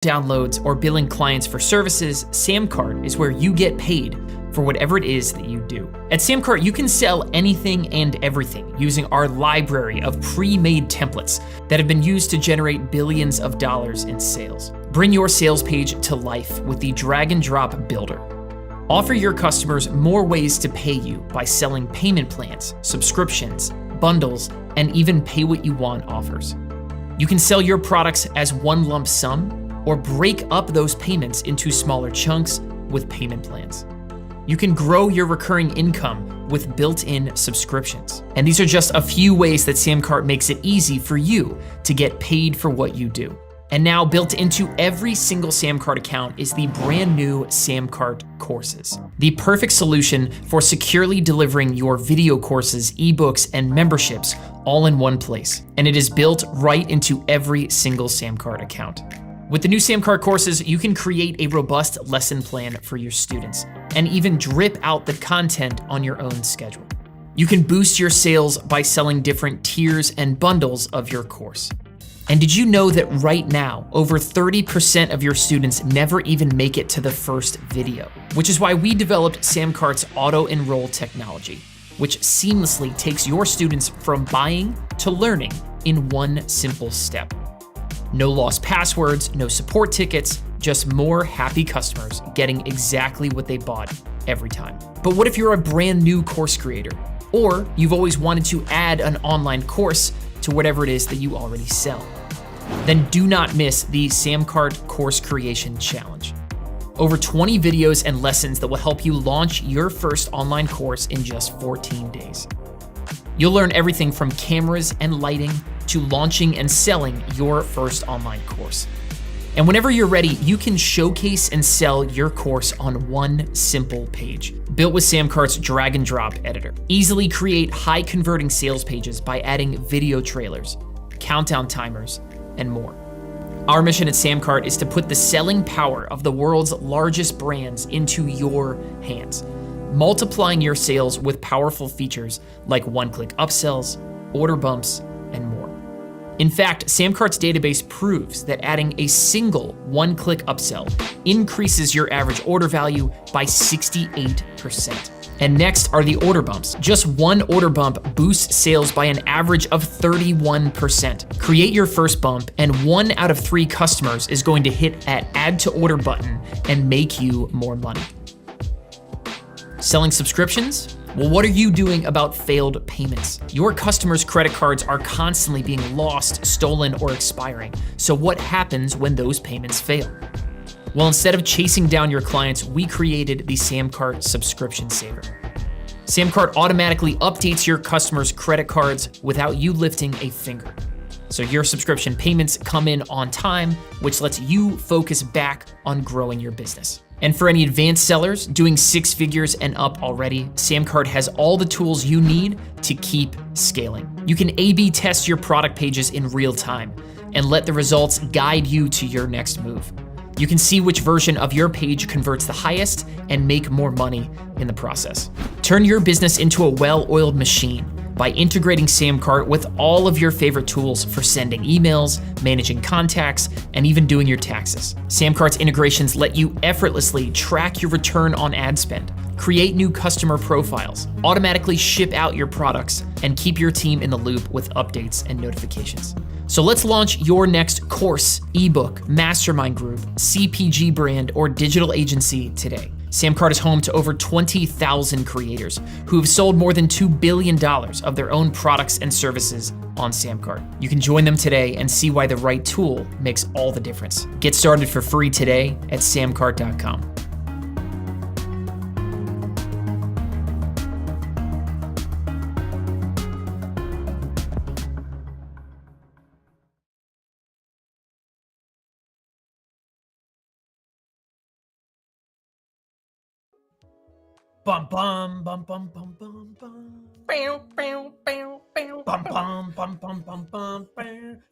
downloads, or billing clients for services, SamCart is where you get paid for whatever it is that you do. At SamCart, you can sell anything and everything using our library of pre-made templates that have been used to generate billions of dollars in sales. Bring your sales page to life with the drag and drop builder. Offer your customers more ways to pay you by selling payment plans, subscriptions, bundles, and even pay what you want offers. You can sell your products as one lump sum or break up those payments into smaller chunks with payment plans. You can grow your recurring income with built-in subscriptions. And these are just a few ways that SamCart makes it easy for you to get paid for what you do. And now built into every single SamCart account is the brand new SamCart courses, the perfect solution for securely delivering your video courses, ebooks, and memberships all in one place. And it is built right into every single SamCart account. With the new SamCart courses, you can create a robust lesson plan for your students and even drip out the content on your own schedule. You can boost your sales by selling different tiers and bundles of your course. And did you know that right now, over 30% of your students never even make it to the first video? Which is why we developed SamCart's auto-enroll technology, which seamlessly takes your students from buying to learning in one simple step. No lost passwords, no support tickets, just more happy customers getting exactly what they bought every time. But what if you're a brand new course creator? Or you've always wanted to add an online course to whatever it is that you already sell? Then do not miss the SamCart Course Creation Challenge. Over 20 videos and lessons that will help you launch your first online course in just 14 days. You'll learn everything from cameras and lighting to launching and selling your first online course. And whenever you're ready, you can showcase and sell your course on one simple page, built with SamCart's drag and drop editor. Easily create high converting sales pages by adding video trailers, countdown timers, and more. Our mission at SamCart is to put the selling power of the world's largest brands into your hands, multiplying your sales with powerful features like one-click upsells, order bumps, and more. In fact, SamCart's database proves that adding a single one-click upsell increases your average order value by 68%. And next are the order bumps. Just one order bump boosts sales by an average of 31%. Create your first bump, and 1 out of 3 customers is going to hit that add to order button and make you more money. Selling subscriptions? Well, what are you doing about failed payments? Your customers' credit cards are constantly being lost, stolen, or expiring. So what happens when those payments fail? Well, instead of chasing down your clients, we created the SamCart Subscription Saver. SamCart automatically updates your customers' credit cards without you lifting a finger. So your subscription payments come in on time, which lets you focus back on growing your business. And for any advanced sellers doing 6 figures and up already, SamCart has all the tools you need to keep scaling. You can A/B test your product pages in real time and let the results guide you to your next move. You can see which version of your page converts the highest and make more money in the process. Turn your business into a well-oiled machine by integrating SamCart with all of your favorite tools for sending emails, managing contacts, and even doing your taxes. SamCart's integrations let you effortlessly track your return on ad spend, create new customer profiles, automatically ship out your products, and keep your team in the loop with updates and notifications. So let's launch your next course, ebook, mastermind group, CPG brand, or digital agency today. SamCart is home to over 20,000 creators who have sold more than $2 billion of their own products and services on SamCart. You can join them today and see why the right tool makes all the difference. Get started for free today at samcart.com. Bum bum bum bum bum bum bum. Bam bam bam bam. Bum bum bum bum bum bum bam.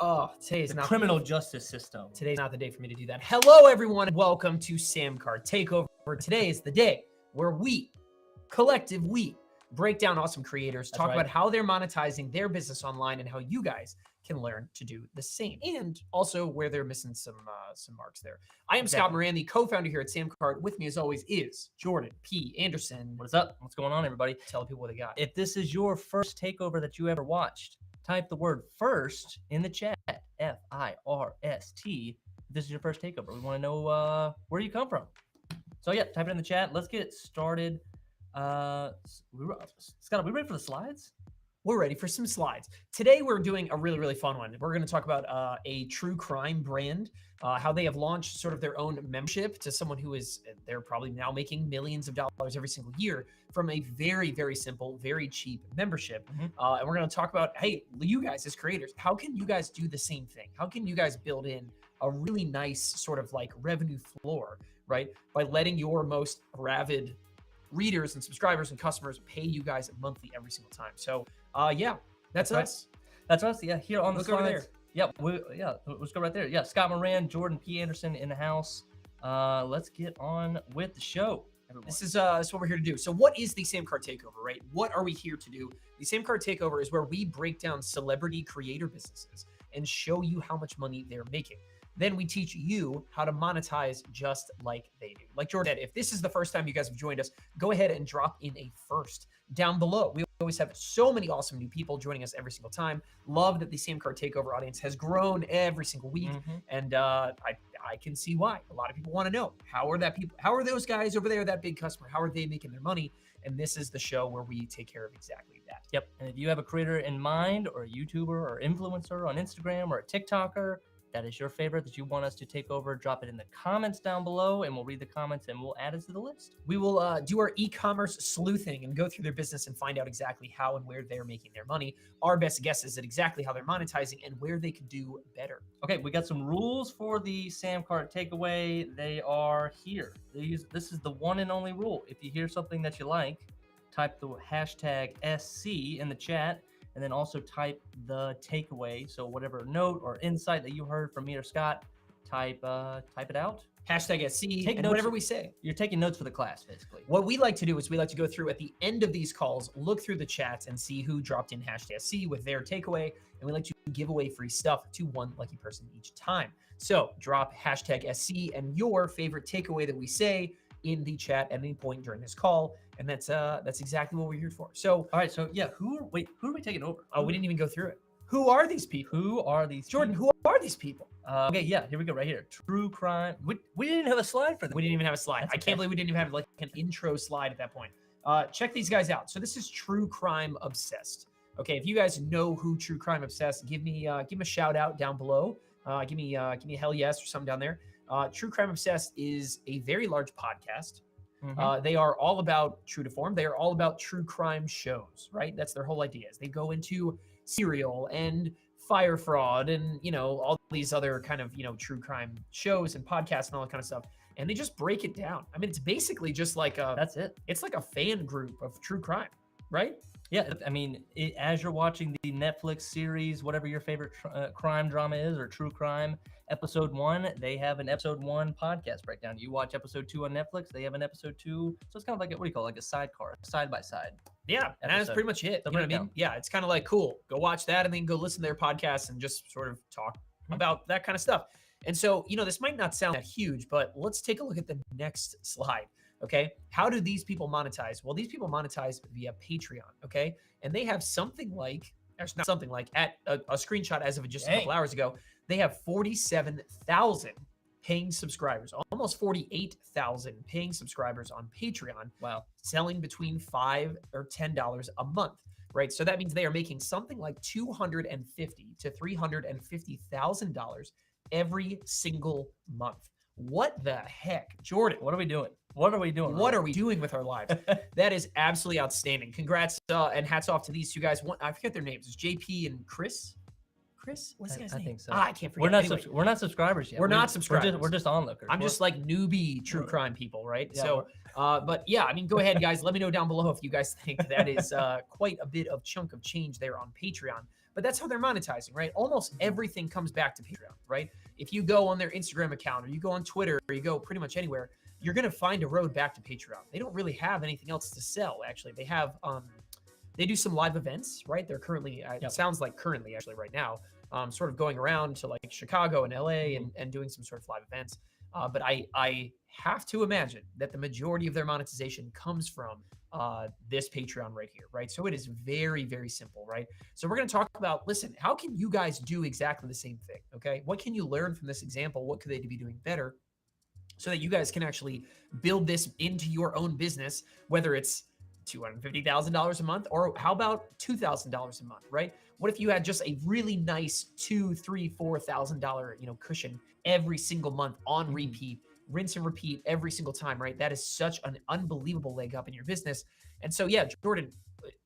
Oh, today's not criminal justice system. Today's not the day for me to do that. Hello, everyone, and welcome to SamCart Takeover. Today is the day where we, collective we, break down awesome creators, talk about how they're monetizing their business online, and how you guys can learn to do the same, and also where they're missing some marks there. I am Exactly. Scott Moran, the co-founder here at SamCart. With me, as always, is Jordan P. Anderson. What is up? What's going on, everybody? Tell people what they got. If this is your first takeover that you ever watched, type the word "first" in the chat. FIRST. If this is your first takeover, we want to know where you come from. So yeah, type it in the chat. Let's get it started. Scott, are we ready for the slides? We're ready for some slides. Today, we're doing a really, really fun one. We're going to talk about a true crime brand, how they have launched sort of their own membership to someone who is, they're probably now making millions of dollars every single year from a very, very simple, very cheap membership. And we're going to talk about, hey, you guys as creators, how can you guys do the same thing? How can you guys build in a really nice sort of like revenue floor, right? By letting your most ravid readers and subscribers and customers pay you guys monthly every single time. So yeah, that's us. That's us. Yeah, here on the Look slides. over there. Yep. Let's go right there. Yeah, Scott Moran, Jordan P. Anderson in the house. Let's get on with the show, everyone. This is what we're here to do. So what is the SamCart Takeover, right? What are we here to do? The SamCart Takeover is where we break down celebrity creator businesses and show you how much money they're making. Then we teach you how to monetize just like they do. Like Jordan said, if this is the first time you guys have joined us, go ahead and drop in a first down below. We always have so many awesome new people joining us every single time. Love that the SamCart Takeover audience has grown every single week. And I can see why. A lot of people want to know, how are those guys over there, that big customer, how are they making their money? And this is the show where we take care of exactly that. Yep. And if you have a creator in mind, or a YouTuber or influencer on Instagram or a TikToker, that is your favorite that you want us to take over, drop it in the comments down below and we'll read the comments and we'll add it to the list. We will do our e-commerce sleuthing and go through their business and find out exactly how and where they're making their money. Our best guesses at exactly how they're monetizing and where they could do better. Okay, we got some rules for the SamCart takeaway. They are here. This is the one and only rule. If you hear something that you like, type the hashtag SC in the chat. And then also type the takeaway. So whatever note or insight that you heard from me or Scott, type it out. Hashtag SC, Take and notes, whatever we say. You're taking notes for the class, basically. What we like to do is we like to go through at the end of these calls, look through the chats and see who dropped in hashtag SC with their takeaway. And we like to give away free stuff to one lucky person each time. So drop hashtag SC and your favorite takeaway that we say in the chat at any point during this call. And that's exactly what we're here for. So, all right. So yeah, who are we taking over? Oh, we didn't even go through it. Who are these people? Who are these Jordan, who are these people? Okay, yeah, here we go right here. True crime. We didn't even have a slide for them. We didn't even have a slide. I can't believe we didn't even have like an intro slide at that point. Check these guys out. So this is True Crime Obsessed. Okay, if you guys know who True Crime Obsessed, give me a shout out down below. Give me a hell yes or something down there. True Crime Obsessed is a very large podcast. They are all about true to form. They are all about true crime shows, right? That's their whole idea. Is they go into serial and fire fraud and, all these other kind of, true crime shows and podcasts and all that kind of stuff. And they just break it down. I mean, it's basically just like that's it. It's like a fan group of true crime, right? Yeah, I mean, as you're watching the Netflix series, whatever your favorite crime drama is or true crime, episode 1, they have an episode 1 podcast breakdown. You watch episode 2 on Netflix, they have an episode 2. So it's kind of like, what do you call it? Like a sidecar, side by side. Yeah, and that's pretty much it. You know what I mean? Yeah, it's kind of like, cool, go watch that and then go listen to their podcast and just sort of talk about that kind of stuff. And so, this might not sound that huge, but let's take a look at the next slide. Okay, how do these people monetize? Well, these people monetize via Patreon. Okay, and they have something like, at a screenshot as of just a couple hours ago, they have 47,000 paying subscribers, almost 48,000 paying subscribers on Patreon. Wow, selling between $5 or $10 a month. Right, so that means they are making something like $250,000 to $350,000 every single month. What the heck, Jordan? What are we doing? What are we doing? What are we doing with our lives? That is absolutely outstanding. Congrats and hats off to these two guys. I forget their names. It's JP and Chris. What's the guy's name? I think so. I can't forget. We're not subscribers yet. We're not subscribers. We're just onlookers. I'm just like newbie true crime people, right? Yeah, so, but yeah, I mean, go ahead, guys. Let me know down below if you guys think that is quite a bit of chunk of change there on Patreon. But that's how they're monetizing, right? Almost everything comes back to Patreon, right? If you go on their Instagram account or you go on Twitter or you go pretty much anywhere, you're going to find a road back to Patreon. They don't really have anything else to sell, actually. They have, they do some live events, right? They're currently, it sounds like currently actually right now, sort of going around to like Chicago and LA and doing some sort of live events. But I have to imagine that the majority of their monetization comes from this Patreon right here, right? So it is very, very simple, right? So we're going to talk about, listen, how can you guys do exactly the same thing, okay? What can you learn from this example? What could they be doing better so that you guys can actually build this into your own business, whether it's $250,000 a month, or how about $2,000 a month, right? What if you had just a really nice $2,000, $3,000, $4,000, cushion every single month on repeat, rinse and repeat every single time, right? That is such an unbelievable leg up in your business. And so, yeah, Jordan,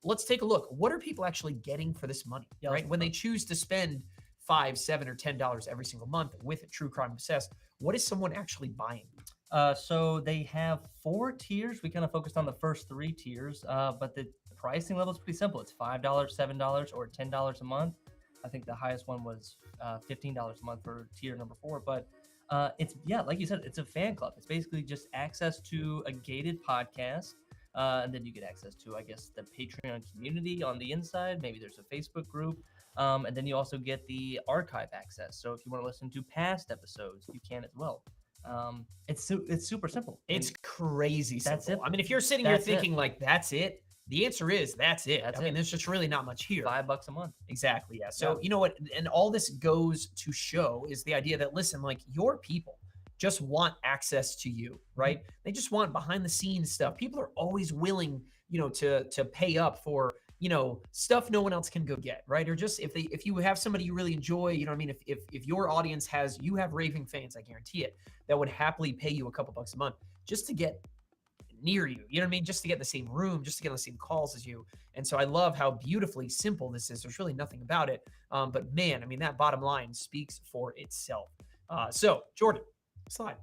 let's take a look. What are people actually getting for this money, right? When they choose to spend $5, $7, or $10 every single month with True Crime Obsessed, what is someone actually buying? So they have 4 tiers. We kind of focused on the first 3 tiers, but the pricing level is pretty simple. It's $5, $7, or $10 a month. I think the highest one was $15 a month for tier number 4. But it's, like you said, it's a fan club. It's basically just access to a gated podcast. And then you get access to, I guess, the Patreon community on the inside. Maybe there's a Facebook group. And then you also get the archive access. So if you want to listen to past episodes, you can as well. It's super simple. It's crazy simple. That's it. I mean, if you're sitting here thinking like, that's it, the answer is that's it. That's I mean, there's just really not much here. $5 a month. Exactly. Yeah. So you know what? And all this goes to show is the idea that, listen, like, your people just want access to you, right? They just want behind the scenes stuff. People are always willing, to pay up for, stuff no one else can go get, right? Or just if you have somebody you really enjoy, you know what I mean? If your audience you have raving fans, I guarantee it, that would happily pay you a couple bucks a month just to get near you, you know what I mean? Just to get in the same room, just to get on the same calls as you. And so I love how beautifully simple this is. There's really nothing about it. But man, I mean, that bottom line speaks for itself. So Jordan, slide.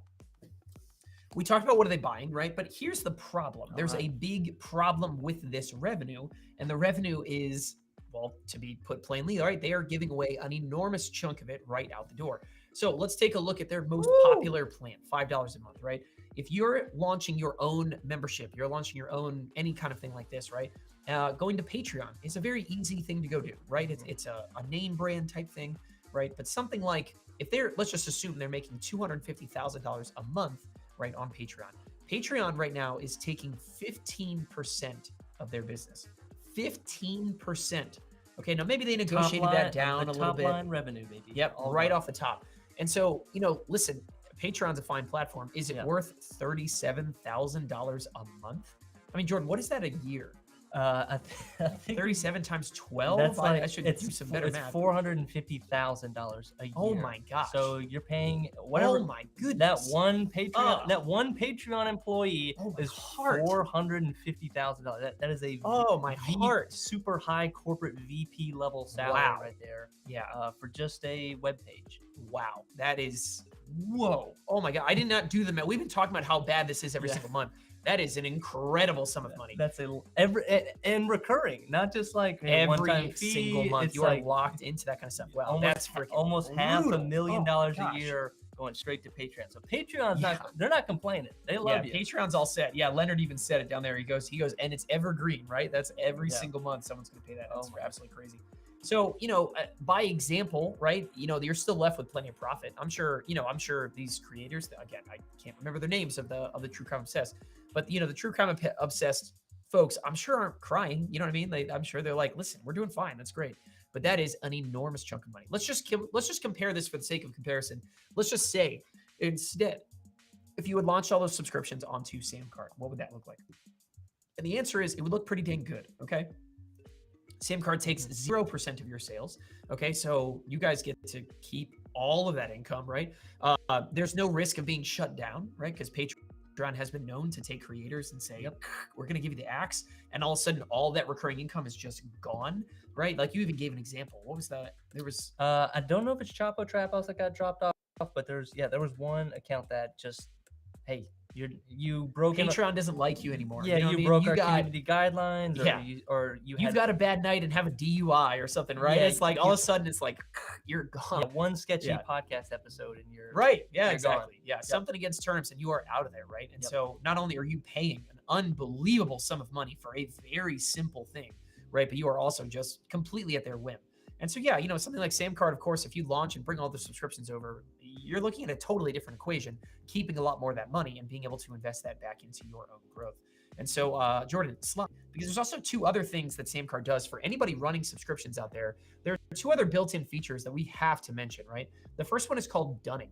We talked about what are they buying, right? But here's the problem. There's a big problem with this revenue. And the revenue is, well, to be put plainly, all right, they are giving away an enormous chunk of it right out the door. So let's take a look at their most popular plan, $5 a month, right? If you're launching your own membership, you're launching your own, any kind of thing like this, right? Going to Patreon is a very easy thing to go do, right? It's a name brand type thing, right? But something like, let's just assume they're making $250,000 a month, right, on Patreon. Patreon right now is taking 15% of their business. 15%. Okay, now maybe they negotiated that down a little bit. Top line revenue, maybe. Yep, right off the top. And so, listen, Patreon's a fine platform. Is it worth $37,000 a month? I mean, Jordan, what is that a year? I think 37 times 12. That's like, I should do some better math. It's $450,000 a year. Oh my gosh! So you're paying whatever. Oh my goodness! That one Patreon employee is $450,000. That is a super high corporate VP level salary right there. Yeah. For just a web page. Wow, that is whoa! Oh my god! I did not do the math. We've been talking about how bad this is every single month. That is an incredible sum of money. That's and recurring, not just like every single month. You are locked into that kind of stuff. Wow, that's freaking almost $500,000 a year going straight to Patreon. So Patreon's they're not complaining. They love you. Patreon's all set. Yeah, Leonard even said it down there. He goes, and it's evergreen, right? That's every single month someone's going to pay that. That's absolutely crazy. So, by example, right, you're still left with plenty of profit. I'm sure these creators, again, I can't remember their names of the True Crime Obsessed, but the True Crime Obsessed folks, I'm sure aren't crying. You know what I mean? I'm sure they're like, listen, we're doing fine. That's great. But that is an enormous chunk of money. Let's just compare this for the sake of comparison. Let's just say instead, if you would launch all those subscriptions onto SamCart, what would that look like? And the answer is it would look pretty dang good. Okay. SamCart takes 0% of your sales. Okay, so you guys get to keep all of that income, right? There's no risk of being shut down, right? Because Patreon has been known to take creators and say, we're going to give you the axe. And all of a sudden, all that recurring income is just gone, right? Like you even gave an example. What was that? There was... I don't know if it's Chapo Trap House that got dropped off, but there was one account that just, hey, you broke Patreon doesn't like you anymore. Yeah, you broke our community guidelines, you've got a bad night and have a DUI or something, right? Yeah, it's like all of a sudden it's like you're gone. Yeah, one sketchy podcast episode and you're right. Yeah, exactly. Gone. Yeah, something against terms and you are out of there, right? And so not only are you paying an unbelievable sum of money for a very simple thing, right? But you are also just completely at their whim. And so, yeah, something like SamCart, of course, if you launch and bring all the subscriptions over, you're looking at a totally different equation, keeping a lot more of that money and being able to invest that back into your own growth. And so, Jordan, slump, because there's also two other things that SamCart does for anybody running subscriptions out there. There are two other built-in features that we have to mention, right? The first one is called dunning.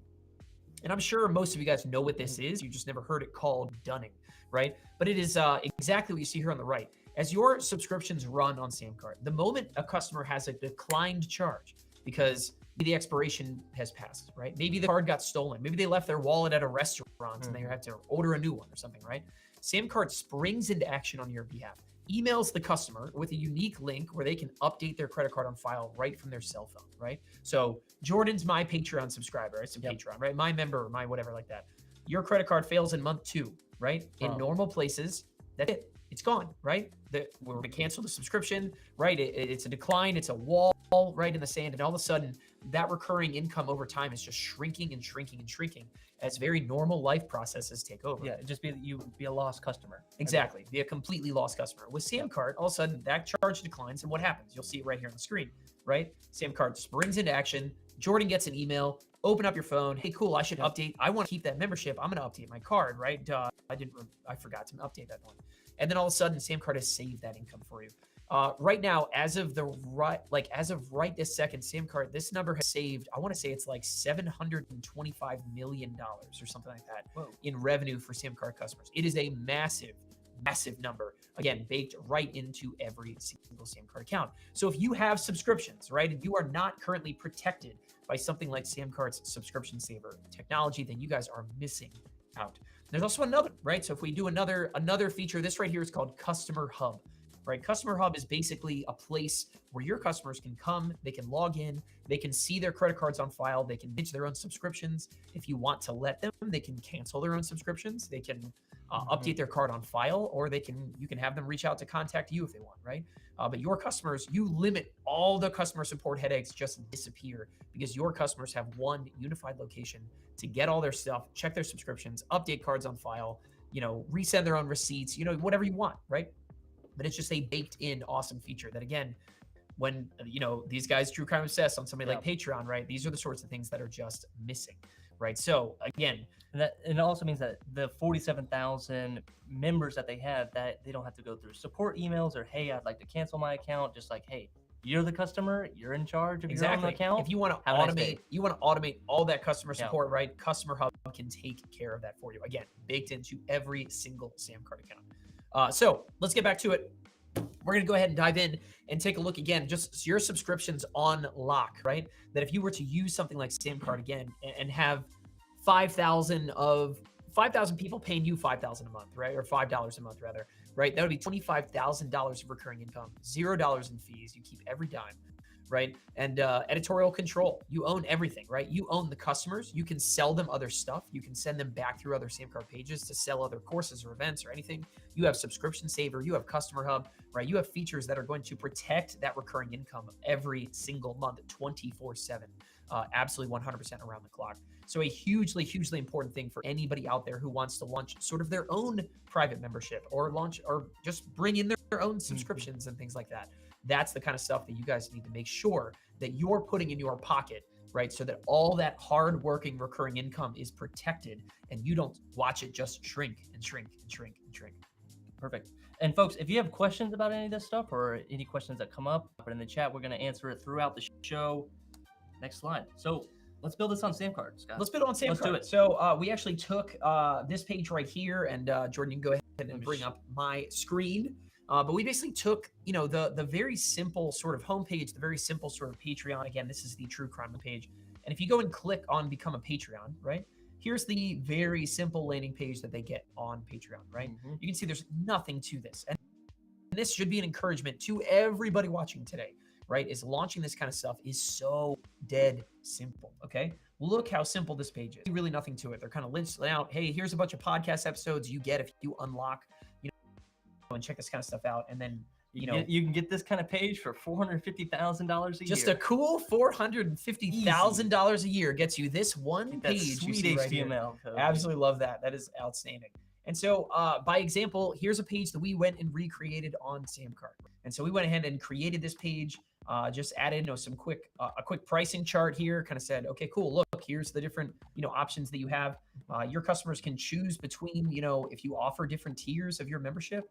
And I'm sure most of you guys know what this is. You just never heard it called dunning, right? But it is exactly what you see here on the right. As your subscriptions run on SamCart, the moment a customer has a declined charge because the expiration has passed, right? Maybe the card got stolen. Maybe they left their wallet at a restaurant and they have to order a new one or something, right? SamCart springs into action on your behalf, emails the customer with a unique link where they can update their credit card on file right from their cell phone, right? So Jordan's my Patreon subscriber, right? Patreon, right? My member, my whatever like that. Your credit card fails in month 2, right? In normal places, that's it. It's gone, right? We're going to cancel the subscription, right? It's a decline. It's a wall right in the sand. And all of a sudden, that recurring income over time is just shrinking and shrinking and shrinking as very normal life processes take over. Yeah, just you be a lost customer. Exactly. Be a completely lost customer. With SamCart, all of a sudden, that charge declines. And what happens? You'll see it right here on the screen, right? SamCart springs into action. Jordan gets an email. Open up your phone. Hey, cool, I should update. I want to keep that membership. I'm going to update my card, right? Duh. I forgot to update that one. And then all of a sudden, SamCart has saved that income for you. Right now, as of right this second, SamCart, this number has saved, I want to say it's like $725 million or something like that in revenue for SamCart customers. It is a massive, massive number, again, baked right into every single SamCart account. So if you have subscriptions, right, and you are not currently protected by something like SamCart's subscription saver technology, then you guys are missing out. There's also another, right? So if we do another feature, this right here is called Customer Hub, right? Customer Hub is basically a place where your customers can come, they can log in, they can see their credit cards on file, they can manage their own subscriptions. If you want to let them, they can cancel their own subscriptions, they can update their card on file, or you can have them reach out to contact you if they want, right? But your customers, you limit all the customer support headaches just disappear because your customers have one unified location to get all their stuff, check their subscriptions, update cards on file, resend their own receipts, whatever you want, right? But it's just a baked in awesome feature that, again, when, these guys True Crime Obsessed on somebody like Patreon, right? These are the sorts of things that are just missing, right? So again, and it also means that the 47,000 members that they have, that they don't have to go through support emails or, hey, I'd like to cancel my account. Just like, hey, you're the customer, you're in charge of your own account. If you want to automate all that customer support, right? Customer Hub can take care of that for you. Again, baked into every single SamCart account. So let's get back to it. We're going to go ahead and dive in and take a look again, just your subscriptions on lock, right? That if you were to use something like SamCart again and have 5,000 people paying you $5,000 a month, right? Or $5 a month rather, right? That would be $25,000 of recurring income, $0 in fees. You keep every dime, right? And editorial control. You own everything, right? You own the customers. You can sell them other stuff. You can send them back through other SamCart pages to sell other courses or events or anything. You have Subscription Saver. You have Customer Hub, right? You have features that are going to protect that recurring income every single month, 24/7, absolutely 100% around the clock. So a hugely, hugely important thing for anybody out there who wants to launch sort of their own private membership or just bring in their own subscriptions and things like that. That's the kind of stuff that you guys need to make sure that you're putting in your pocket, right? So that all that hard-working recurring income is protected and you don't watch it just shrink and shrink and shrink and shrink. Perfect. And folks, if you have questions about any of this stuff or any questions that come up, put in the chat. We're going to answer it throughout the show. Next slide. So let's build this on SamCart, Scott. Let's build it on SamCart. Let's do it. So we actually took this page right here, and Jordan, you can go ahead and bring up my screen. But we basically took, the very simple sort of homepage, the very simple sort of Patreon. Again, this is the True Crime page. And if you go and click on Become a Patreon, right? Here's the very simple landing page that they get on Patreon, right? You can see there's nothing to this. And this should be an encouragement to everybody watching today, right? Is launching this kind of stuff is so dead simple, okay? Look how simple this page is. Really nothing to it. They're kind of listed out. Hey, here's a bunch of podcast episodes you get if you unlock, and check this kind of stuff out. And then, you can get this kind of page for $450,000 a year. Just a cool $450,000 a year gets you this one page. Sweet HTML code. Absolutely love that. That is outstanding. And so by example, here's a page that we went and recreated on SamCart. And so we went ahead and created this page. just added, some quick, a quick pricing chart here, kind of said, okay, cool. Look, here's the different, options that you have. Your customers can choose between, if you offer different tiers of your membership,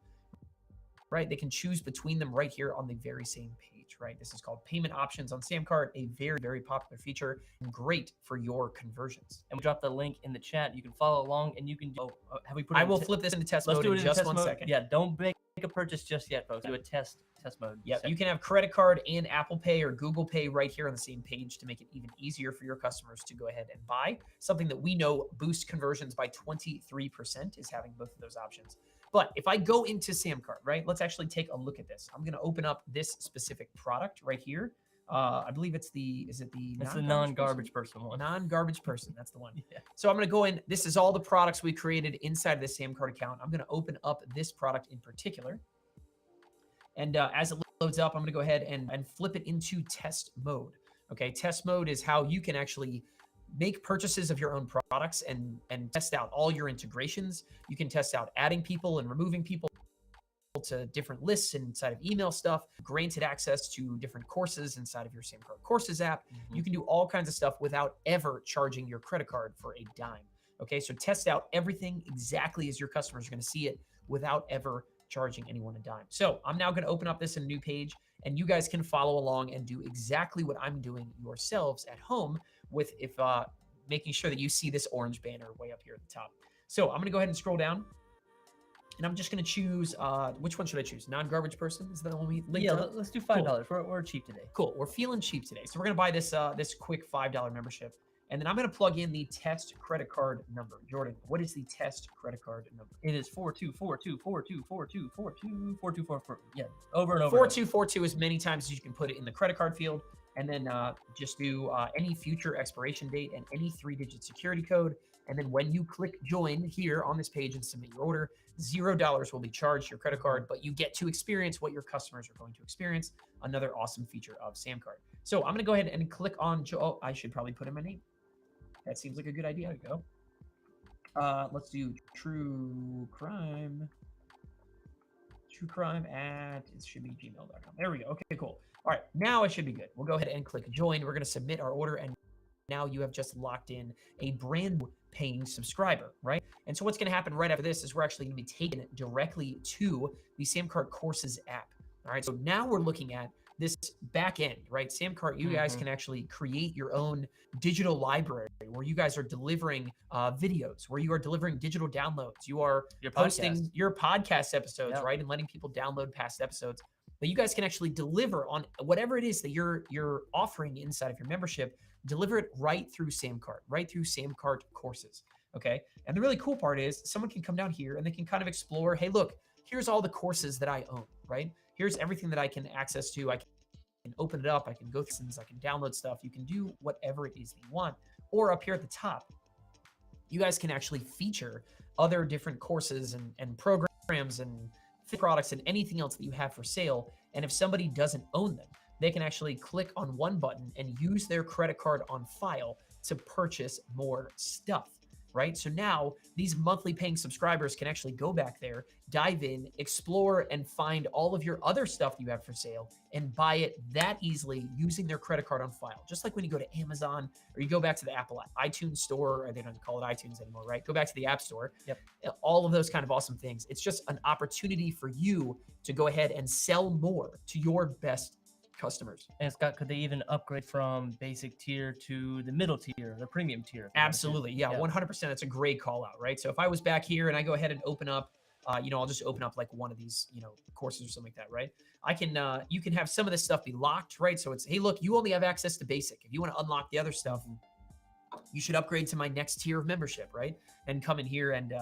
right? They can choose between them right here on the very same page, right? This is called payment options on SamCart, a very, very popular feature and great for your conversions. And we dropped the link in the chat. You can follow along, and you can do. Have we put? I will flip this into test Let's mode do it in in just test 1 mode. second. Yeah, don't make a purchase just yet, folks. Do a test mode. Yeah, you can have credit card and Apple Pay or Google Pay right here on the same page to make it even easier for your customers to go ahead and buy. Something that we know boosts conversions by 23% is having both of those options. But if I go into SamCart, right, let's actually take a look at this. I'm going to open up this specific product right here. I believe it's the non-garbage person one. Non-garbage person, that's the one. Yeah. So I'm going to go in. This is all the products we created inside of the SamCart account. I'm going to open up this product in particular. And as it loads up, I'm going to go ahead and flip it into test mode. Okay, test mode is how you can actually make purchases of your own products and test out all your integrations. You can test out adding people and removing people to different lists inside of email stuff, granted access to different courses inside of your SamCart Courses app. You can do all kinds of stuff without ever charging your credit card for a dime. Okay, so test out everything exactly as your customers are going to see it without ever charging anyone a dime. So I'm now going to open up this in a new page, and you guys can follow along and do exactly what I'm doing yourselves at home with making sure that you see this orange banner way up here at the top. So I'm going to go ahead and scroll down, and I'm just going to choose, which one should I choose? Non-garbage person? Is that the one we linked up? Let's do $5. Cool. We're cheap today. Cool. We're feeling cheap today. So we're going to buy this this quick $5 membership. And then I'm going to plug in the test credit card number. Jordan, what is the test credit card number? It is 42424242424244. Yeah, over and over. 4242 as many times as you can put it in the credit card field. And then just do any future expiration date and any 3-digit security code. And then when you click join here on this page and submit your order, $0 will be charged to your credit card, but you get to experience what your customers are going to experience. Another awesome feature of SamCart. So I'm going to go ahead and click on, oh, I should probably put in my name. That seems like a good idea to go. Let's do true crime at, it should be gmail.com. There we go. Okay, cool. All right, now it should be good. We'll go ahead and click join. We're going to submit our order, and now you have just locked in a brand paying subscriber, right? And so what's going to happen right after this is we're actually going to be taken directly to the SamCart Courses app. All right, so now we're looking at this back end, right? SamCart, you guys can actually create your own digital library where you guys are delivering videos, where you are delivering digital downloads. You are posting your podcast episodes, right? And letting people download past episodes. But you guys can actually deliver on whatever it is that you're offering inside of your membership, deliver it right through SamCart, right through SamCart Courses, okay? And the really cool part is someone can come down here and they can kind of explore, hey, look, here's all the courses that I own, right? Here's everything that I can access to. I can open it up. I can go through things. I can download stuff. You can do whatever it is that you want. Or up here at the top, you guys can actually feature other different courses and programs and products and anything else that you have for sale. And if somebody doesn't own them, they can actually click on one button and use their credit card on file to purchase more stuff. Right? So now these monthly paying subscribers can actually go back there, dive in, explore, and find all of your other stuff you have for sale and buy it that easily using their credit card on file. Just like when you go to Amazon or you go back to the Apple iTunes store, or they don't call it iTunes anymore, right? Go back to the App Store. Yep. All of those kind of awesome things. It's just an opportunity for you to go ahead and sell more to your best customers. And Scott, could they even upgrade from basic tier to the middle tier, the premium tier? Absolutely. Yeah, 100%. That's a great call out, right? So if I was back here and I go ahead and open up, I'll just open up like one of these, courses or something like that, right? I can, you can have some of this stuff be locked, right? So it's, hey, look, you only have access to basic. If you want to unlock the other stuff, you should upgrade to my next tier of membership, right? And come in here and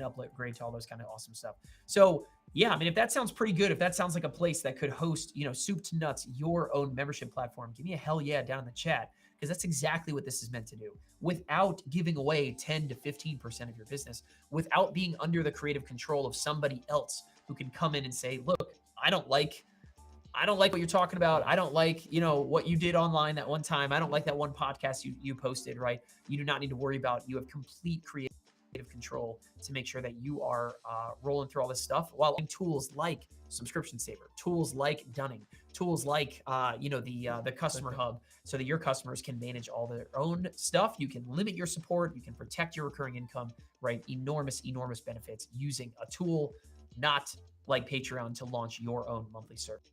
upgrade to all those kind of awesome stuff. So yeah, I mean, if that sounds pretty good, if that sounds like a place that could host, soup to nuts, your own membership platform, give me a hell yeah down in the chat, because that's exactly what this is meant to do. Without giving away 10 to 15% of your business, without being under the creative control of somebody else who can come in and say, look, I don't like what you're talking about. I don't like, what you did online that one time. I don't like that one podcast you posted, right? You do not need to worry about. You have complete creative control to make sure that you are rolling through all this stuff while tools like Subscription Saver, tools like Dunning, tools like the Customer Hub, so that your customers can manage all their own stuff. You can limit your support, you can protect your recurring income, right? Enormous benefits using a tool not like Patreon to launch your own monthly service.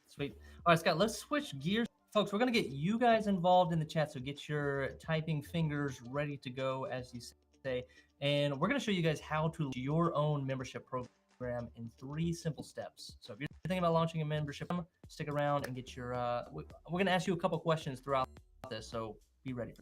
Sweet. All right, Scott, let's switch gears. Folks, we're going to get you guys involved in the chat, so get your typing fingers ready to go, as you say. And we're going to show you guys how to launch your own membership program in 3 simple steps. So if you're thinking about launching a membership, stick around and get your, we're going to ask you a couple questions throughout this, so be ready.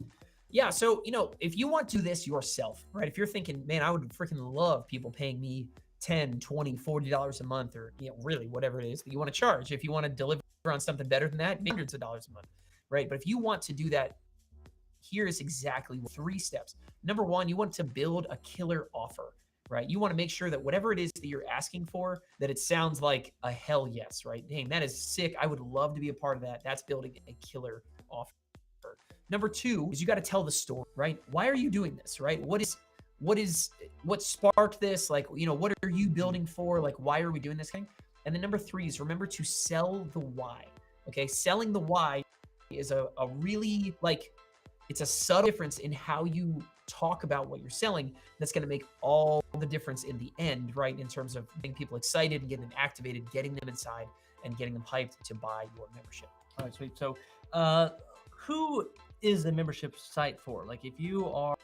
Yeah, so, if you want to do this yourself, right? If you're thinking, man, I would freaking love people paying me $10, $20, $40 a month, or really whatever it is that you want to charge. If you want to deliver on something better than that, hundreds of dollars a month, right? But if you want to do that, here is exactly 3 steps. Number 1, you want to build a killer offer, right? You want to make sure that whatever it is that you're asking for, that it sounds like a hell yes, right? Dang, that is sick. I would love to be a part of that. That's building a killer offer. Number 2 is you got to tell the story, right? Why are you doing this, right? What sparked this? Like, what are you building for? Like, why are we doing this thing? And then number 3 is remember to sell the why. Okay, selling the why is a really it's a subtle difference in how you talk about what you're selling that's going to make all the difference in the end, right? In terms of getting people excited and getting them activated, getting them inside, and getting them hyped to buy your membership. All right, sweet. So, who is the membership site for? Like, if you are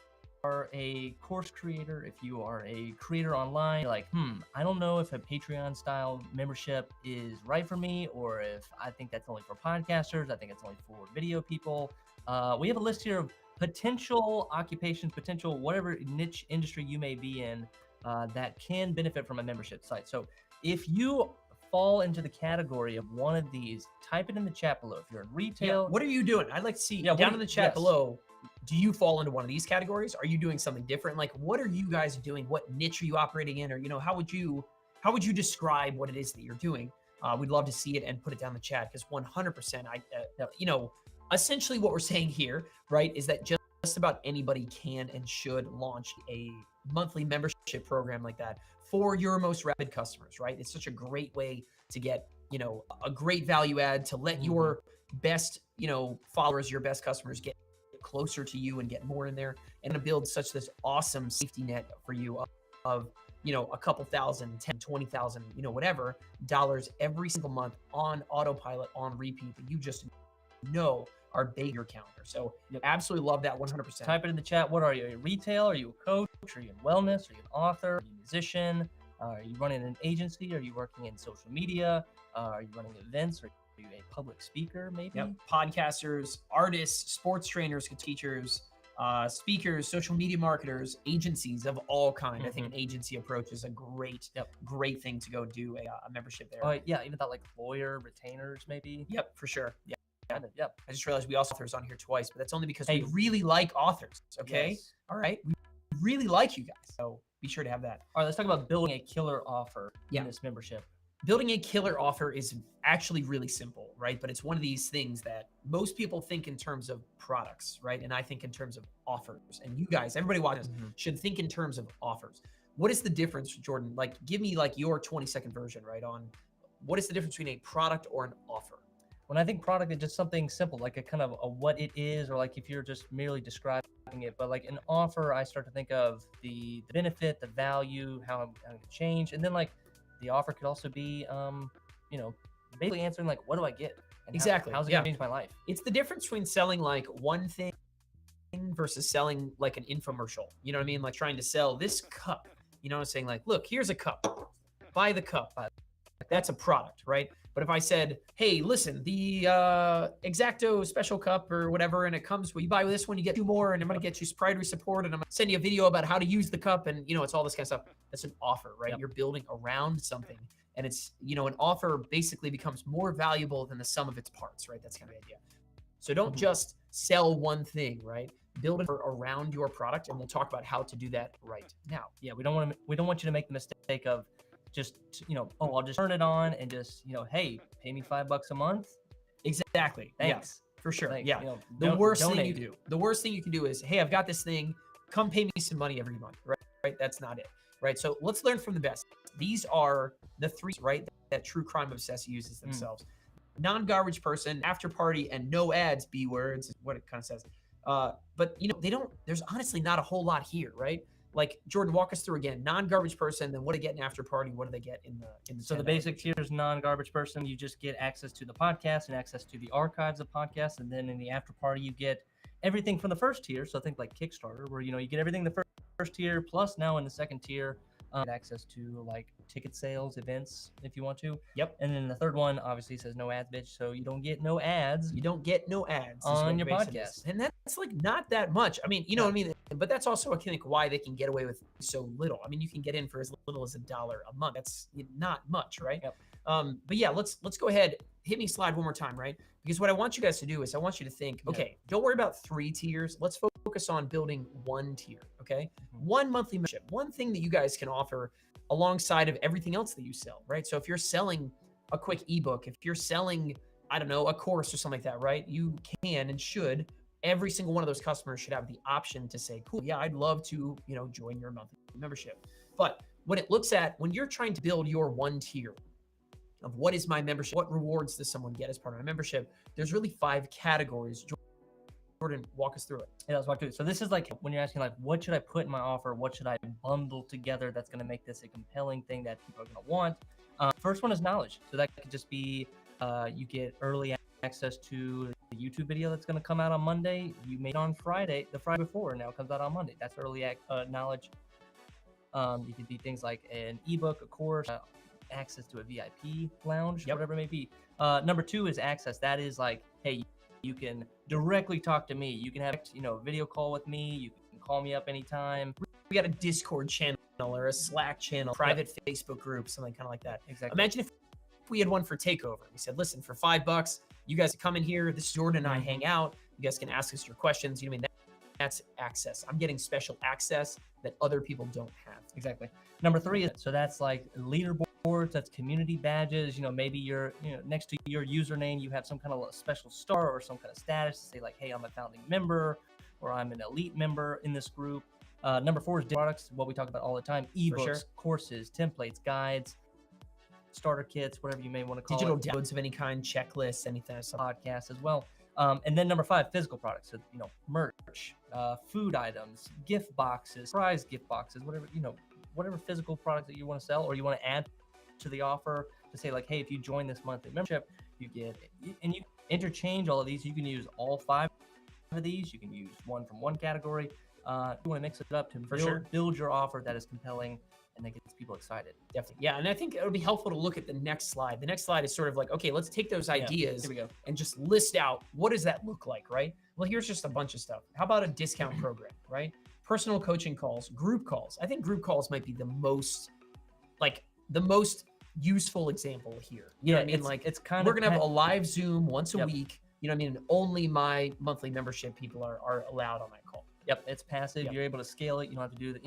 a course creator, if you are a creator online, you're like, I don't know if a Patreon style membership is right for me, or if I think that's only for podcasters, I think it's only for video people. We have a list here of potential occupations, potential whatever niche industry you may be in that can benefit from a membership site. So if you fall into the category of one of these, type it in the chat below. If you're in retail, what are you doing? I'd like to see down in the chat below. Do you fall into one of these categories? Are you doing something different? Like, what are you guys doing? What niche are you operating in? Or, how would you describe what it is that you're doing? We'd love to see it and put it down in the chat, because 100%, essentially what we're saying here, right, is that just about anybody can and should launch a monthly membership program like that for your most rabid customers, right? It's such a great way to get, a great value add, to let your best, followers, your best customers get closer to you and get more in there, and to build this awesome safety net for you of a couple thousand, 10, 20,000, whatever dollars every single month on autopilot, on repeat, that you just are big your calendar. So absolutely love that 100%. Type it in the chat. What are you? Are you retail? Are you a coach? Are you in wellness? Are you an author? Are you a musician? Are you running an agency? Are you working in social media? Are you running events? Are you a public speaker, maybe? Podcasters, artists, sports trainers, teachers, speakers, social media marketers, agencies of all kind. I think an agency approach is a great thing to go do a membership there. Even that, like lawyer, retainers, maybe. Yep, for sure. Yep. I just realized we also have authors on here twice, but that's only because we really like authors. Okay. Yes. All right. We really like you guys, so be sure to have that. All right. Let's talk about building a killer offer in this membership. Building a killer offer is actually really simple, right? But it's one of these things that most people think in terms of products, right? And I think in terms of offers. And you guys, everybody watching this, should think in terms of offers. What is the difference, Jordan? Like, give me your 20-second version, right, on what is the difference between a product or an offer? When I think product, it's just something simple, like a kind of a what it is, or like if you're just merely describing it. But like an offer, I start to think of the benefit, the value, how I'm going to change. And then like the offer could also be, basically answering like, what do I get? And exactly. How's it going to change my life? It's the difference between selling like one thing versus selling like an infomercial. You know what I mean? Like trying to sell this cup, saying like, look, here's a cup, buy the cup. That's a product, right? But if I said, hey, listen, the X-Acto special cup or whatever, and it comes, you buy this one, you get 2 more, and I'm going to get you priority support, and I'm going to send you a video about how to use the cup, and, it's all this kind of stuff. That's an offer, right? You're building around something, and it's, an offer basically becomes more valuable than the sum of its parts, right? That's kind of the idea. So don't just sell one thing, right? Build it around your product, and we'll talk about how to do that right now. Yeah, we don't want you to make the mistake of just, I'll just turn it on and just, hey, pay me $5 a month. Exactly. Thanks. Yeah, for sure. Thanks. The worst thing you can do is, hey, I've got this thing. come pay me some money every month, right? That's not it, right? So let's learn from the best. These are the three, right, that true crime obsessed uses themselves. Non-garbage person, after party, and no ads, B words, is what it kind of says. But there's honestly not a whole lot here, right? Like, Jordan, walk us through again. Non-garbage person, then what do they get in after party? What do they get in the So the basic tier is non-garbage person. You just get access to the podcast and access to the archives of podcasts, and then in the after party you get everything from the first tier. So think like Kickstarter, where you get everything in the first tier, plus now in the second tier, access to like ticket sales, events if you want to. Yep. And then the third one obviously says no ads, bitch. So you don't get no ads. You don't get no ads on your podcast, and that's like not that much. I mean, you know what I mean. But that's also I think why they can get away with so little. I mean, you can get in for as little as $1 a month. That's not much, right? Yep. But yeah, let's go ahead. Hit me slide one more time, right? Because what I want you guys to do is I want you to think, okay, don't worry about 3 tiers. Let's focus on building 1 tier, okay? One monthly membership, one thing that you guys can offer alongside of everything else that you sell, right? So if you're selling a quick ebook, if you're selling, I don't know, a course or something like that, right? You can and should, every single one of those customers should have the option to say, cool, yeah, I'd love to, join your monthly membership. But when you're trying to build your 1 tier of what is my membership, what rewards does someone get as part of my membership, there's really 5 categories. Jordan, walk us through it. Yeah, let's walk through it. So this is like when you're asking like, what should I put in my offer? What should I bundle together that's going to make this a compelling thing that people are going to want? First one is knowledge. So that could just be you get early access to the YouTube video that's going to come out on Monday. You made it on Friday, the Friday before, now it comes out on Monday. That's early knowledge. You could be things like an ebook, a course, access to a VIP lounge, whatever it may be. Number 2 is access. That is like, hey, you can directly talk to me. You can have, a video call with me. You can call me up anytime. We got a Discord channel or a Slack channel, private Facebook group, something kind of like that. Exactly. Imagine if we had one for Takeover. We said, listen, for $5, you guys come in here. This is Jordan and I hang out. You guys can ask us your questions. You know what I mean? That's access. I'm getting special access that other people don't have. Exactly. Number 3 is, so that's like leaderboards, that's community badges. Maybe you're, next to your username, you have some kind of special star or some kind of status to say like, hey, I'm a founding member or I'm an elite member in this group. Number 4 is products, what we talk about all the time, ebooks, courses, templates, guides, starter kits, whatever you may want to call digital it. Digital downloads of any kind, checklists, anything. Podcasts as well. And then number 5, physical products. So, merch, food items, gift boxes, prize gift boxes, whatever physical product that you want to sell or you want to add to the offer to say like, hey, if you join this monthly membership, you get, and you interchange all of these. You can use all 5 of these. You can use one from one category. You want to mix it up to build your offer that is compelling and that gets people excited. Definitely. Yeah. And I think it would be helpful to look at the next slide. The next slide is sort of like, okay, let's take those ideas and just list out, what does that look like, right? Well, here's just a bunch of stuff. How about a discount program, right? Personal coaching calls, group calls. I think group calls might be the most useful example here. You know what I mean? It's kind of, we're going to have a live Zoom once a week. You know what I mean? Only my monthly membership people are allowed on that call. Yep, it's passive. You're able to scale it. You don't have to do that.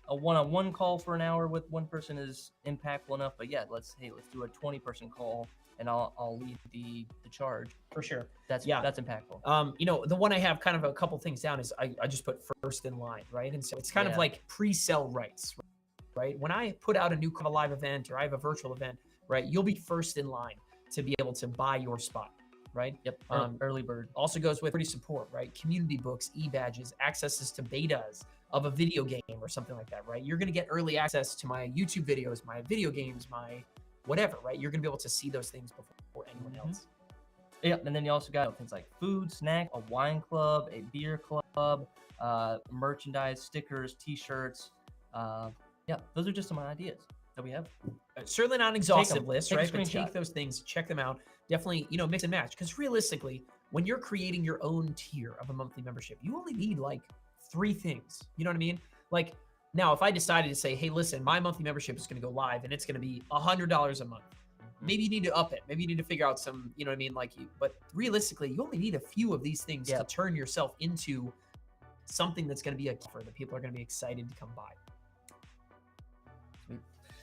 A one-on-one call for an hour with one person is impactful enough. But yeah, let's do a 20-person call, and I'll lead the charge. For sure. That's impactful. The one I have kind of a couple things down is I just put first in line, right? And so it's kind of like pre-sell rights, right? When I put out a new live event or I have a virtual event, right? You'll be first in line to be able to buy your spot. Right? Yep. Early bird. Also goes with support, right? Community books, e-badges, accesses to betas of a video game or something like that, right? You're going to get early access to my YouTube videos, my video games, my whatever, right? You're going to be able to see those things before anyone else. Yeah. And then you also got things like food, snack, a wine club, a beer club, merchandise, stickers, t-shirts. Those are just some ideas that we have. Certainly not an exhaustive list, right? But take those things, check them out. Definitely, mix and match. Because realistically, when you're creating your own tier of a monthly membership, you only need like 3 things. You know what I mean? Like now, if I decided to say, hey, listen, my monthly membership is going to go live and it's going to be $100 a month. Maybe you need to up it. Maybe you need to figure out some, you know what I mean? But realistically, you only need a few of these things to turn yourself into something that's going to be a offer that people are going to be excited to come buy.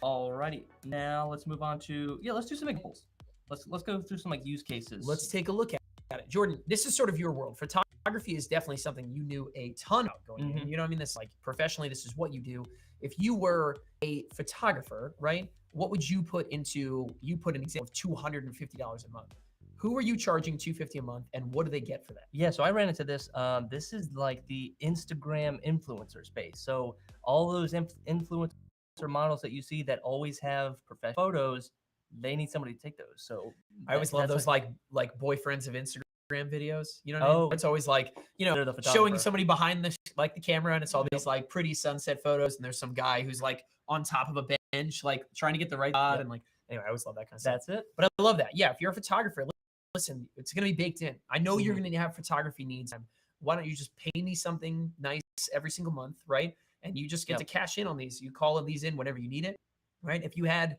Alrighty, now let's move on to let's do some examples. Let's go through some use cases. Let's take a look at it. Jordan, this is sort of your world. Photography photography is definitely something you knew a ton about going in. You know what I mean? This like professionally, this is what you do. If you were a photographer, right? What would you put into? You put an example of $250 a month. Who are you charging $250 a month, and what do they get for that? Yeah, so I ran into this. This is like the Instagram influencer space. So all those influencer models that you see that always have professional photos, they need somebody to take those. So I always love that's those like boyfriends of Instagram videos. You know what I mean? Oh, It's always like, they're the showing photographer. somebody behind the camera, and it's all these like pretty sunset photos, and there's some guy who's like on top of a bench, like trying to get the right shot, and like anyway, I always love that kind of stuff. That's it. But I love that. Yeah, if you're a photographer, listen, it's gonna be baked in. I know you're gonna have photography needs. Why don't you just pay me something nice every single month, right? And you just get to cash in on these. You call these in whenever you need it, right? If you had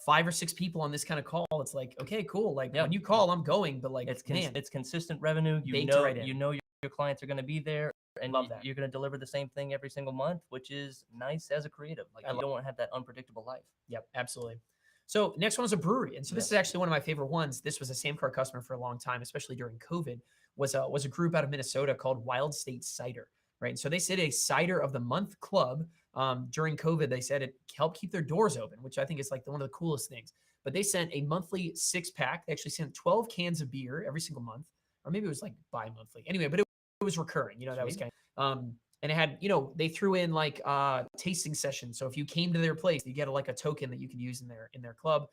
5 or 6 people on this kind of call, it's like, okay, cool. Like when you call, I'm going, but like, It's consistent revenue. You baked know, right in. you know your clients are going to be there, and Love that. you're going to deliver the same thing every single month, which is nice as a creative. Like you don't want to have that unpredictable life. Yep, absolutely. So next one is a brewery, and so this is actually one of my favorite ones. This was a SamCart customer for a long time, especially during COVID. Was a group out of Minnesota called Wild State Cider, right? And so they said a cider of the month club during COVID. They said it helped keep their doors open, which I think is like one of the coolest things. But they sent a monthly 6-pack. They actually sent 12 cans of beer every single month, or maybe it was like bi-monthly. Anyway, but it was recurring. You know, that was kind of, and it had, they threw in like tasting sessions. So if you came to their place, you get like a token that you could use in their club,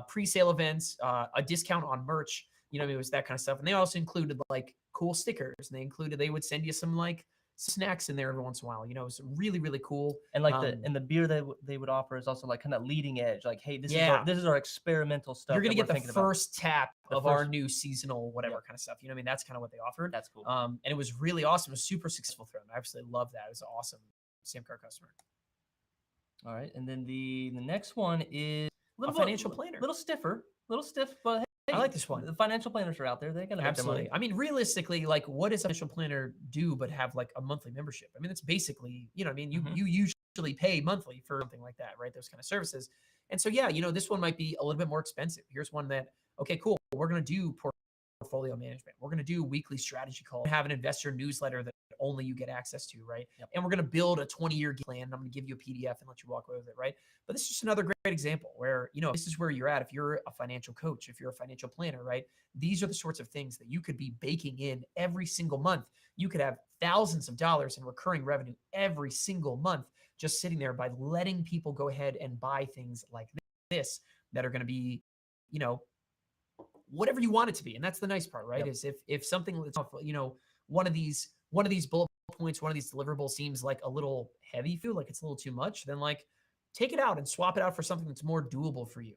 pre-sale events, a discount on merch. It was that kind of stuff. And they also included like cool stickers, and they would send you some like snacks in there every once in a while. It was really, really cool. And like the beer that they would offer is also like kind of leading edge. Like, hey, this is our experimental stuff. You're gonna get the first tap of our new seasonal whatever kind of stuff. You know what I mean? That's kind of what they offered. That's cool. And it was really awesome. It was super successful for them. I absolutely love that. It was an awesome SamCart customer. All right, and then the next one is a financial planner. A little stiff, but hey, I like this one. The financial planners are out there. They're gonna make their money. I mean, realistically, like, what does a financial planner do but have like a monthly membership? I mean, it's basically, you usually pay monthly for something like that, right? Those kind of services. And so, yeah, this one might be a little bit more expensive. Here's one that, okay, cool. We're gonna do portfolio management. We're gonna do weekly strategy calls. Have an investor newsletter that only you get access to, right? And we're gonna build a 20-year plan. I'm gonna give you a PDF and let you walk away with it, right? But this is just another great example where, this is where you're at. If you're a financial coach, if you're a financial planner, right? These are the sorts of things that you could be baking in every single month. You could have thousands of dollars in recurring revenue every single month just sitting there by letting people go ahead and buy things like this that are going to be, whatever you want it to be. And that's the nice part, right? Is if something that's, one of these bullet points, one of these deliverables seems like a little heavy for you, like it's a little too much, then like take it out and swap it out for something that's more doable for you,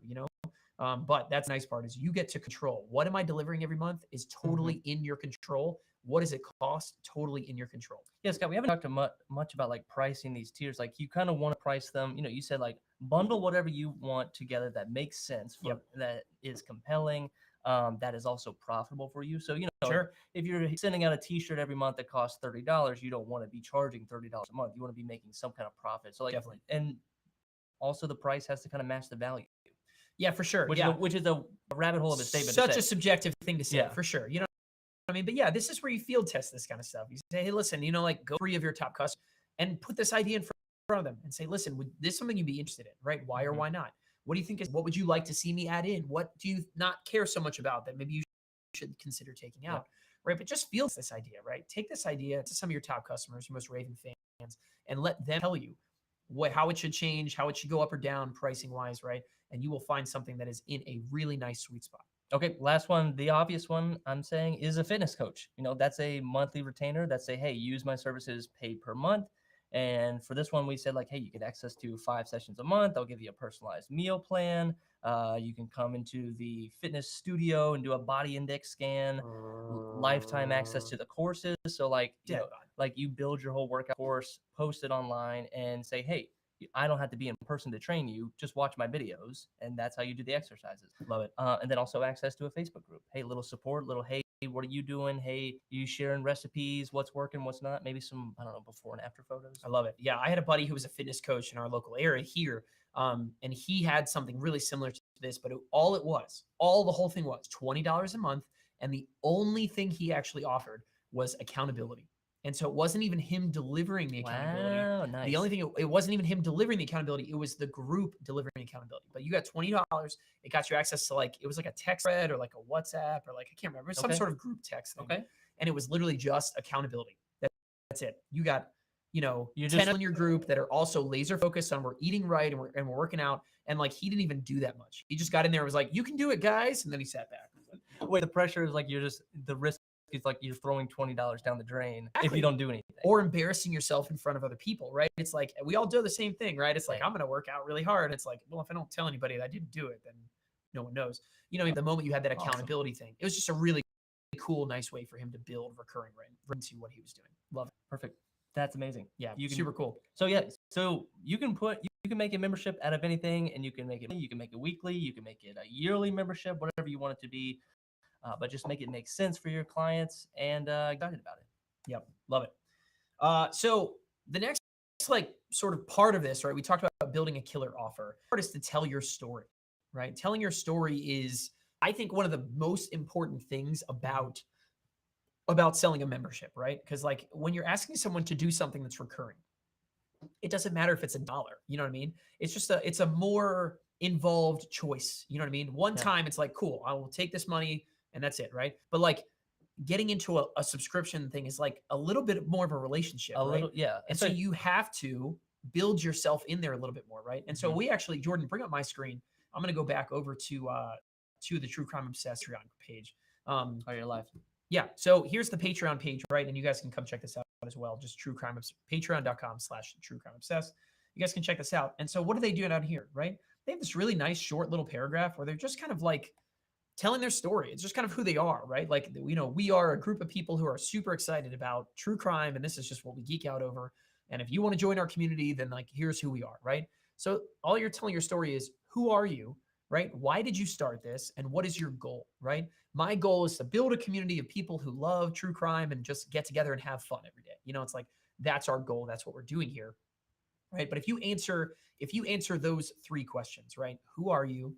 but that's the nice part is you get to control. What am I delivering every month is totally in your control. What does it cost? Totally in your control. Yeah, Scott, we haven't talked much about like pricing these tiers. Like you kind of want to price them, you said like bundle whatever you want together that makes sense, that is compelling, that is also profitable for you. So, if you're sending out a t-shirt every month that costs $30, you don't want to be charging $30 a month. You want to be making some kind of profit. So like, definitely. And also the price has to kind of match the value. Yeah, for sure. Which is a rabbit hole of a statement. Such a subjective thing to say, for sure. You know what I mean? But yeah, this is where you field test this kind of stuff. You say, hey, listen, like go 3 of your top customers and put this idea in front of them and say, listen, would this something you'd be interested in, right? Why or why not? What do you think what would you like to see me add in? What do you not care so much about that maybe you should consider taking out, right? But just field this idea, right? Take this idea to some of your top customers, your most raving fans, and let them tell you how it should change, how it should go up or down pricing wise, right? And you will find something that is in a really nice sweet spot. Okay, last one, the obvious one I'm saying is a fitness coach. That's a monthly retainer that say, hey, use my services, pay per month. And for this one, we said like, hey, you get access to 5 sessions a month. I'll give you a personalized meal plan. You can come into the fitness studio and do a body index scan, lifetime access to the courses. So like, you build your whole workout course, post it online and say, hey, I don't have to be in person to train you. Just watch my videos. And that's how you do the exercises. Love it. And then also access to a Facebook group. Hey, little support, hey, what are you doing? Hey, you sharing recipes, what's working, what's not, maybe some, I don't know, before and after photos. I love it. Yeah. I had a buddy who was a fitness coach in our local area here. And he had something really similar to this, but the whole thing was $20 a month. And the only thing he actually offered was accountability. And so it wasn't even him delivering the accountability. Wow, nice. The only thing, it wasn't even him delivering the accountability. It was the group delivering the accountability. But you got $20. It got you access to like, it was like a text thread or like a WhatsApp or like, I can't remember, some sort of group text thing. Okay. And it was literally just accountability. That's it. You got, you're 10 just in your group that are also laser focused on we're eating right and we're working out. And like, he didn't even do that much. He just got in there and was like, you can do it, guys. And then he sat back. Wait, the pressure is like the risk is like you're throwing $20 down the drain if you don't do anything. Or embarrassing yourself in front of other people, right? It's like, we all do the same thing, right? It's like, I'm going to work out really hard. It's like, well, if I don't tell anybody that I didn't do it, then no one knows. The moment you had that accountability thing, it was just a really cool, nice way for him to build recurring right into what he was doing. Love it. Perfect. That's amazing. Yeah, super cool. So you can make a membership out of anything, and you can make it weekly, you can make it a yearly membership, whatever you want it to be. But just make it make sense for your clients and excited about it. Yep, love it. So the next like sort of part of this, right? We talked about building a killer offer. Part is to tell your story, right? Telling your story is, I think, one of the most important things about selling a membership, right? Because like when you're asking someone to do something that's recurring, it doesn't matter if it's $1. You know what I mean? It's just it's a more involved choice. You know what I mean? One time it's like, cool, I will take this money and that's it, right? But like getting into a subscription thing is like a little bit more of a relationship, right? And so you have to build yourself in there a little bit more, right? And so we actually, Jordan, bring up my screen. I'm going to go back over to the True Crime Obsessed Patreon page. You're live. Yeah. So here's the Patreon page, right? And you guys can come check this out as well. Just patreon.com/True Crime Obsessed. You guys can check this out. And so what are they doing out here, right? They have this really nice short little paragraph where they're just kind of like telling their story. It's just kind of who they are, right? Like, we are a group of people who are super excited about true crime, and this is just what we geek out over. And if you want to join our community, then like, here's who we are, right? So all you're telling your story is, who are you, right? Why did you start this? And what is your goal, right? My goal is to build a community of people who love true crime and just get together and have fun every day. It's like, that's our goal. That's what we're doing here, right? But if you answer those 3 questions, right? Who are you?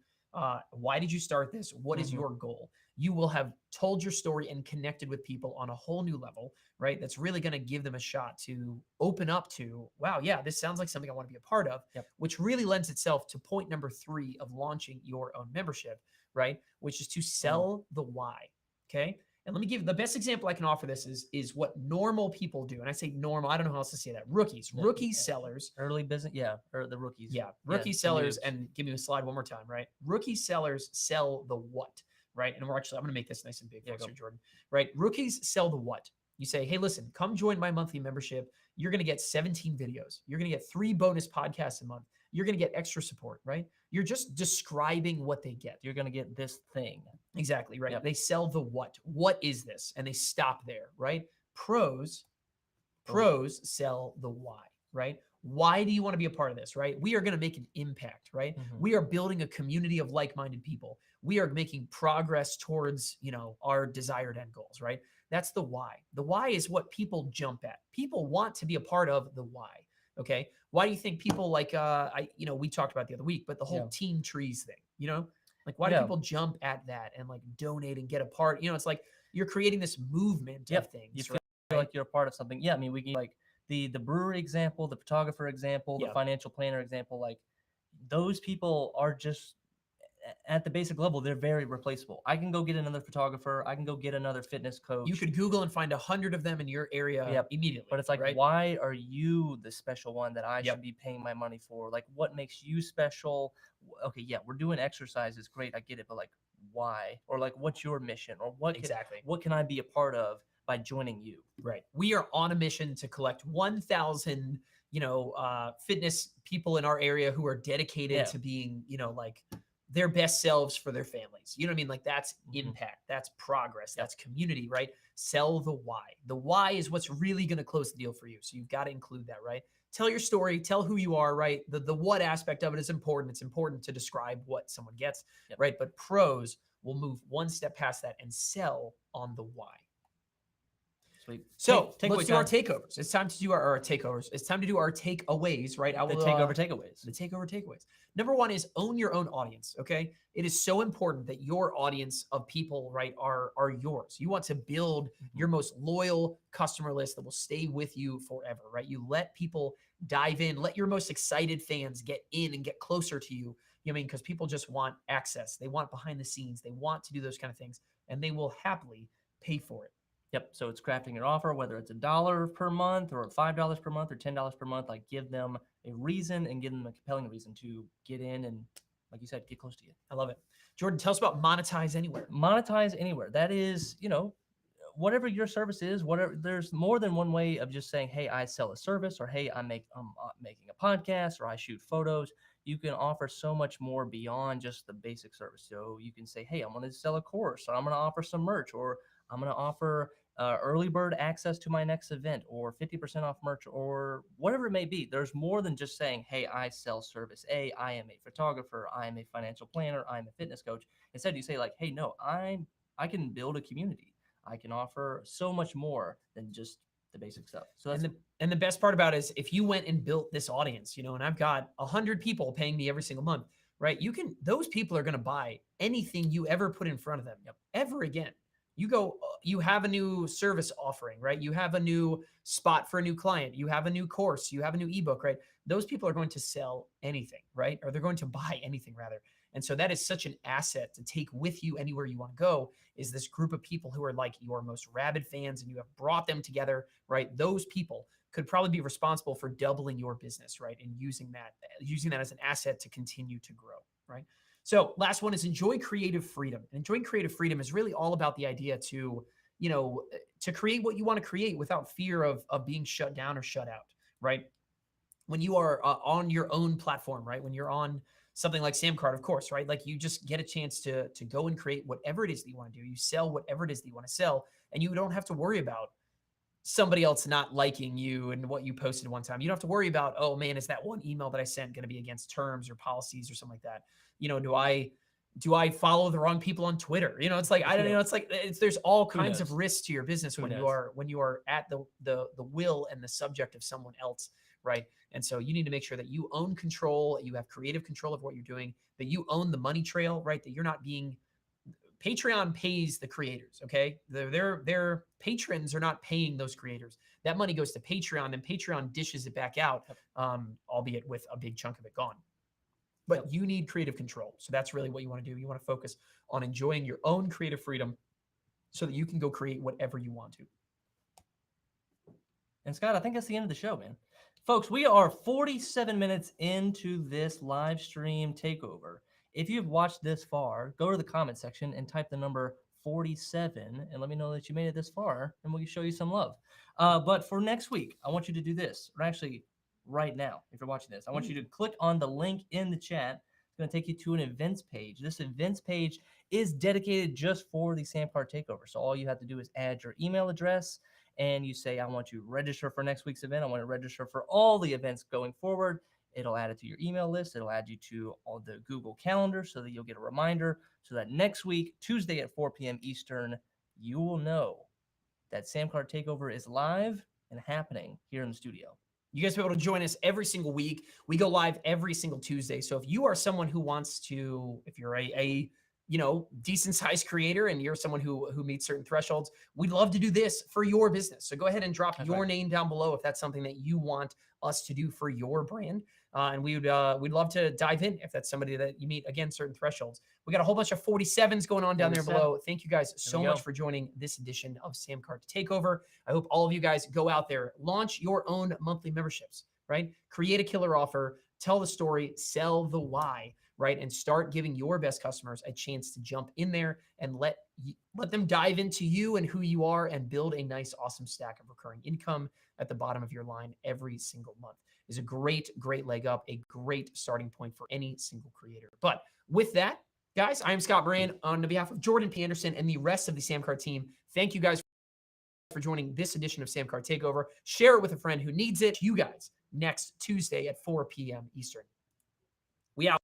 Why did you start this? What is your goal? You will have told your story and connected with people on a whole new level, right? That's really going to give them a shot to open up to, wow, yeah, this sounds like something I want to be a part of, which really lends itself to point number 3 of launching your own membership, right? Which is to sell the why. Okay. And let me give the best example I can offer this is what normal people do. And I say normal, I don't know how else to say that. Rookies, sellers. Early business, or the rookies. Yeah, rookie sellers, and give me a slide one more time, right? Rookie sellers sell the what, right? And I'm going to make this nice and big for you, Jordan, right? Rookies sell the what. You say, hey, listen, come join my monthly membership. You're going to get 17 videos. You're going to get 3 bonus podcasts a month. You're going to get extra support, right? You're just describing what they get. You're going to get this thing. Exactly, right? They sell the what. What is this? And they stop there, right? Pros sell the why, right? Why do you want to be a part of this, right? We are going to make an impact, right? We are building a community of like-minded people. We are making progress towards, our desired end goals, right? That's the why. The why is what people jump at. People want to be a part of the why. Okay. Why do you think people like, we talked about the other week, but the whole team trees thing, like why do people jump at that and like donate and get a part? It's like you're creating this movement of things. You feel like you're a part of something. Yeah. I mean, we can like the brewery example, the photographer example, the financial planner example, like those people are just at the basic level, they're very replaceable. I can go get another photographer. I can go get another fitness coach. You could Google and find 100 of them in your area immediately. But it's like, why are you the special one that I should be paying my money for? Like, what makes you special? Okay, yeah, we're doing exercises. Great, I get it. But like, why? Or like, what's your mission? Or what can I be a part of by joining you? Right. We are on a mission to collect 1,000, fitness people in our area who are dedicated to being, like their best selves for their families. You know what I mean? Like that's impact, that's progress, that's community, right? Sell the why. The why is what's really going to close the deal for you. So you've got to include that, right? Tell your story, tell who you are, right? The what aspect of it is important. It's important to describe what someone gets, right? But pros will move one step past that and sell on the why. Sweet. So Takeaway let's do our time. takeovers. It's time to do our takeovers. It's time to do our takeaways, right? The takeover takeaways. The takeover takeaways. Number one is own your own audience. Okay, it is so important that your audience of people, right, are yours. You want to build your most loyal customer list that will stay with you forever, right? You let people dive in, let your most excited fans get in and get closer to you. You know what I mean? Because people just want access. They want behind the scenes. They want to do those kind of things, and they will happily pay for it. Yep. So it's crafting your offer, whether it's $1 per month or $5 per month or $10 per month. Like, give them a reason and give them a compelling reason to get in and, like you said, get close to you. I love it. Jordan, tell us about Monetize Anywhere. Monetize Anywhere. That is, whatever your service is, whatever. There's more than one way of just saying, hey, I sell a service, or hey, I'm making a podcast, or I shoot photos. You can offer so much more beyond just the basic service. So you can say, hey, I'm going to sell a course, or I'm going to offer some merch, or I'm going to offer early bird access to my next event, or 50% off merch, or whatever it may be. There's more than just saying, hey, I sell service A, I am a photographer, I am a financial planner, I'm a fitness coach. Instead, you say like, hey, no, I can build a community. I can offer so much more than just the basic stuff. So that's and the best part about it is if you went and built this audience, and I've got 100 people paying me every single month, right? Those people are going to buy anything you ever put in front of them ever again. You have a new service offering, right? You have a new spot for a new client. You have a new course. You have a new ebook, right? Those people are going to sell anything, right? Or they're going to buy anything rather. And so that is such an asset to take with you anywhere you want to go, is this group of people who are like your most rabid fans, and you have brought them together, right? Those people could probably be responsible for doubling your business, right? And using that as an asset to continue to grow, right? So last one is enjoy creative freedom. And enjoying creative freedom is really all about the idea to create what you want to create without fear of being shut down or shut out, right? When you are on your own platform, right? When you're on something like SamCart, of course, right? Like, you just get a chance to go and create whatever it is that you want to do. You sell whatever it is that you want to sell, and you don't have to worry about somebody else not liking you and what you posted one time. You don't have to worry about, oh man, is that one email that I sent going to be against terms or policies or something like that? Do I follow the wrong people on Twitter? It's like, I don't know. It's like, there's all kinds of risks to your business when you are at the will and the subject of someone else, right? And so you need to make sure that you own control, you have creative control of what you're doing, that you own the money trail, right? That you're not being Patreon pays the creators, okay? Their patrons are not paying those creators. That money goes to Patreon, and Patreon dishes it back out, albeit with a big chunk of it gone. But you need creative control. So that's really what you want to do. You want to focus on enjoying your own creative freedom so that you can go create whatever you want to. And Scott, I think that's the end of the show, man. Folks, we are 47 minutes into this live stream takeover. If you've watched this far, go to the comment section and type the number 47 and let me know that you made it this far, and we'll show you some love. But for next week, I want you to do this, or actually right now, if you're watching this, I want you to click on the link in the chat. It's going to take you to an events page. This events page is dedicated just for the SamCart takeover. So all you have to do is add your email address, and you say, I want to register for next week's event. I want to register for all the events going forward. It'll add it to your email list. It'll add you to all the Google Calendar so that you'll get a reminder, so that next week, Tuesday at 4 p.m. Eastern, you will know that SamCart Takeover is live and happening here in the studio. You guys will be able to join us every single week. We go live every single Tuesday. So if you are someone who wants to, if you're a decent sized creator and you're someone who meets certain thresholds, we'd love to do this for your business. So go ahead and drop your name down below if that's something that you want us to do for your brand. And we'd love to dive in if that's somebody that you meet, again, certain thresholds. We got a whole bunch of 47s going on down there below. Thank you guys so much for joining this edition of SamCart Takeover. I hope all of you guys go out there, launch your own monthly memberships, right? Create a killer offer, tell the story, sell the why, right? And start giving your best customers a chance to jump in there and let them dive into you and who you are, and build a nice, awesome stack of recurring income at the bottom of your line every single month. Is a great, great leg up, a great starting point for any single creator. But with that, guys, I am Scott Brand on behalf of Jordan P. Anderson and the rest of the SamCart team. Thank you guys for joining this edition of SamCart Takeover. Share it with a friend who needs it. You guys next Tuesday at 4 p.m. Eastern. We out.